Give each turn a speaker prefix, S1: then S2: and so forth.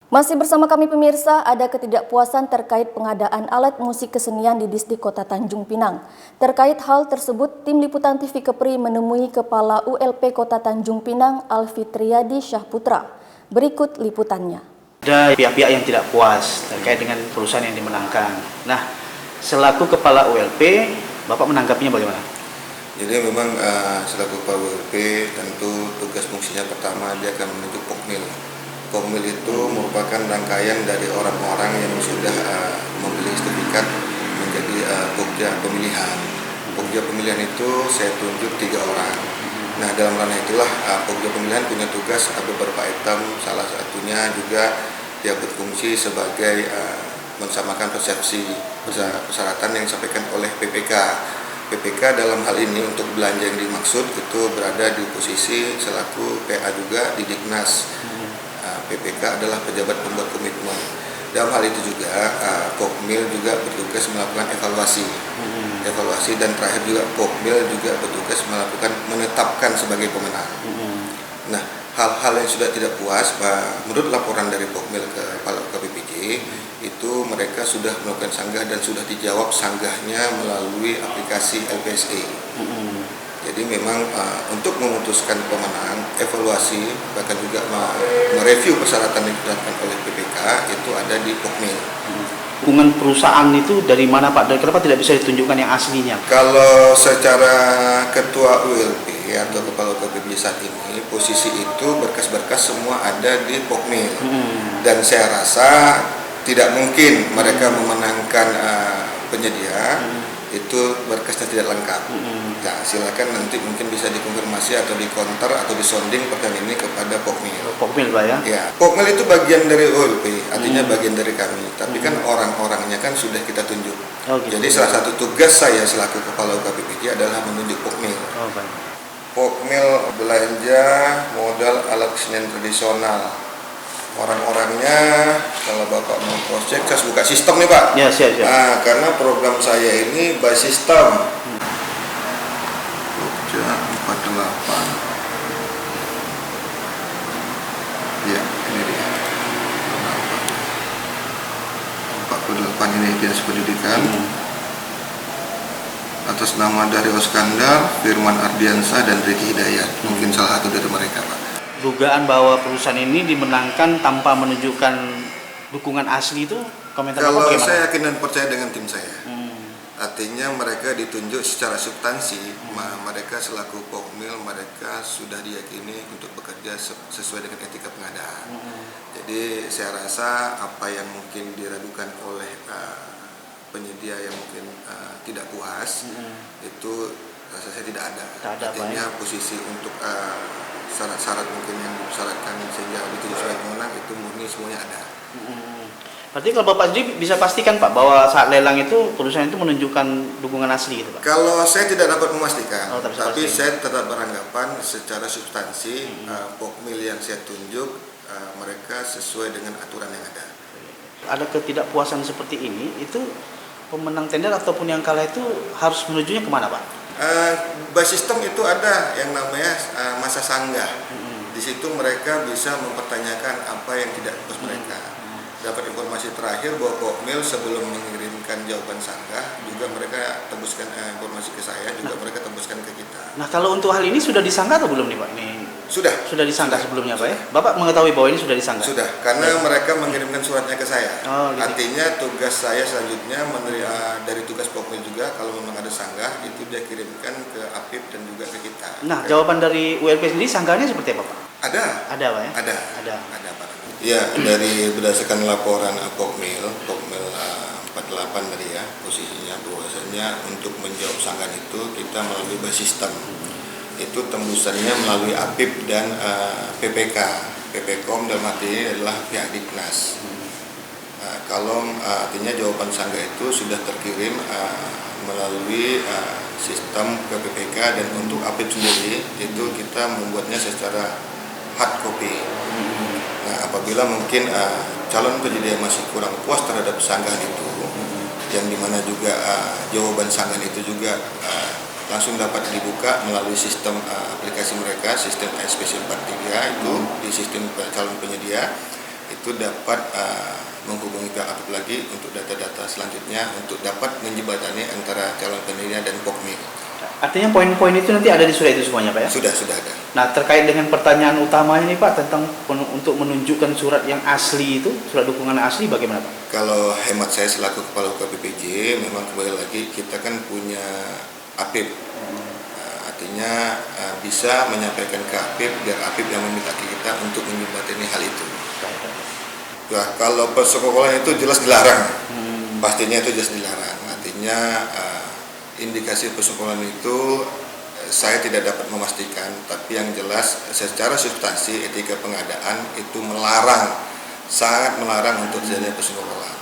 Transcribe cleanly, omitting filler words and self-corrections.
S1: Masih bersama kami pemirsa, ada ketidakpuasan terkait pengadaan alat musik kesenian di Distrik Kota Tanjung Pinang. Terkait hal tersebut, tim liputan TV Kepri menemui Kepala ULP Kota Tanjung Pinang, Alfitriadi Syahputra. Berikut liputannya.
S2: Ada pihak-pihak yang tidak puas terkait dengan perusahaan yang dimenangkan. Nah, selaku Kepala ULP, Bapak menanggapinya bagaimana?
S3: Jadi memang selaku Kepala ULP tentu tugas fungsinya pertama dia akan menunjuk Pokmil. Pokmil itu merupakan rangkaian dari orang-orang yang sudah memiliki sertifikat menjadi pokja pemilihan. Pokja pemilihan itu saya tunjuk 3 orang. Nah, dalam ranah itulah pokja pemilihan punya tugas beberapa item, salah satunya juga dia berfungsi sebagai mensamakan persepsi persyaratan yang disampaikan oleh PPK. PPK dalam hal ini untuk belanja yang dimaksud itu berada di posisi selaku PA juga di Diknas. PPK adalah pejabat pembuat komitmen. Dalam hal itu juga Pokmil juga bertugas melakukan evaluasi dan terakhir juga Pokmil juga bertugas menetapkan sebagai pemenang. Nah, hal-hal yang sudah tidak puas, menurut laporan dari Pokmil ke KPPJ itu mereka sudah melakukan sanggah dan sudah dijawab sanggahnya melalui aplikasi LPSE. Jadi memang untuk memutuskan pemenang, evaluasi, bahkan juga mereview persyaratan yang ditetapkan oleh PPK itu ada di Pokmil.
S2: Hubungan perusahaan itu dari mana Pak? Dan kenapa tidak bisa ditunjukkan yang aslinya?
S3: Kalau secara Ketua ULP atau Kepala KPPJ saat ini, posisi itu berkas-berkas semua ada di Pokmil. Dan saya rasa tidak mungkin mereka memenangkan penyedia itu berkasnya tidak lengkap. Nah, silakan nanti mungkin bisa dikonfirmasi atau dikonter atau disonding pertanyaan ini kepada Pokmil.
S2: Pokmil Pak ya?
S3: Ya, Pokmil itu bagian dari OLP, artinya bagian dari kami. Tapi kan orang-orangnya kan sudah kita tunjuk. Jadi salah satu tugas saya selaku Kepala KPPJ adalah menunjuk Pokmil. Pokmil belanja modal alat kesenian tradisional. Orang-orangnya kalau Bapak mau cross check, saya buka sistem nih Pak.
S2: Ya, siap.
S3: Nah, karena program saya ini by sistem. Jogja 48. Ya, ini dia. 48 ini Dinas Pendidikan. Atas nama Dario Iskandar, Firman Ardiansa, dan Ricky Hidayat. Mungkin salah satu dari mereka Pak.
S2: Dugaan bahwa perusahaan ini dimenangkan tanpa menunjukkan dukungan asli itu komentar
S3: Kalau
S2: Bapak bagaimana?
S3: saya yakin dan percaya dengan tim saya, artinya mereka ditunjuk secara substansi, mereka selaku Pokmil mereka sudah diyakini untuk bekerja sesuai dengan etika pengadaan. Jadi saya rasa apa yang mungkin diragukan oleh penyedia yang mungkin tidak puas itu rasa saya tidak ada. Artinya posisi untuk syarat-syarat mungkin yang disyaratkan sehingga dituju sebagai pemenang itu murni semuanya ada.
S2: Berarti kalau Bapak sendiri bisa pastikan Pak bahwa saat lelang itu perusahaan itu menunjukkan dukungan asli gitu Pak?
S3: Kalau saya tidak dapat memastikan, tapi
S2: pasti.
S3: saya tetap beranggapan secara substansi Pokmil yang saya tunjuk mereka sesuai dengan aturan yang ada.
S2: Ada ketidakpuasan seperti ini, itu pemenang tender ataupun yang kalah itu harus menujunya kemana Pak?
S3: By sistem itu ada yang namanya masa sanggah. Di situ mereka bisa mempertanyakan apa yang tidak puas mereka. Dapat informasi terakhir bahwa Pokmil sebelum mengirimkan jawaban sanggah juga mereka tembuskan informasi ke saya, juga mereka tembuskan ke kita.
S2: Nah, kalau untuk hal ini sudah disanggah atau belum nih Pak? Sudah disanggah sebelumnya Pak ya? Bapak mengetahui bahwa ini sudah disanggah?
S3: Sudah, karena mereka mengirimkan suratnya ke saya.
S2: Gitu.
S3: Artinya tugas saya selanjutnya dari tugas Pokmil juga kalau memang ada sanggah itu dia kirimkan ke APIP dan juga ke kita.
S2: Nah, jawaban dari ULP sendiri sanggahnya seperti apa Pak?
S3: Ada
S2: Pak ya?
S3: Ada Pak. Ya, dari berdasarkan laporan Pokmil 48 tadi ya, posisinya bahwasanya untuk menjawab sanggah itu kita melalui by sistem. Itu tembusannya melalui APIP dan PPK. PPKOM dalam arti ini adalah pihak Diknas. Kalau artinya jawaban sanggah itu sudah terkirim melalui sistem ke PPK, dan untuk APIP sendiri itu kita membuatnya secara hard copy. Nah, apabila mungkin calon penyedia masih kurang puas terhadap sanggahan itu, yang dimana juga jawaban sanggahan itu juga langsung dapat dibuka melalui sistem aplikasi mereka, sistem SPC 43 itu di sistem calon penyedia. itu dapat menghubungi pihak APIP lagi untuk data-data selanjutnya untuk dapat menjembatani antara calon penerima dan Pokmil.
S2: Artinya poin-poin itu nanti ada di surat itu semuanya Pak ya?
S3: Sudah ada.
S2: Nah terkait dengan pertanyaan utamanya nih Pak tentang untuk menunjukkan surat yang asli itu, surat dukungan asli bagaimana Pak?
S3: Kalau hemat saya selaku Kepala UKPPJ, memang kembali lagi kita kan punya APIP. Artinya bisa menyampaikan ke APIP biar APIP yang meminta kita untuk menjembatani hal itu. Nah, kalau persekolahan itu jelas dilarang, pastinya itu jelas dilarang. Artinya indikasi persekolahan itu saya tidak dapat memastikan, tapi yang jelas secara substansi etika pengadaan itu melarang, sangat melarang untuk terjadinya persekolahan.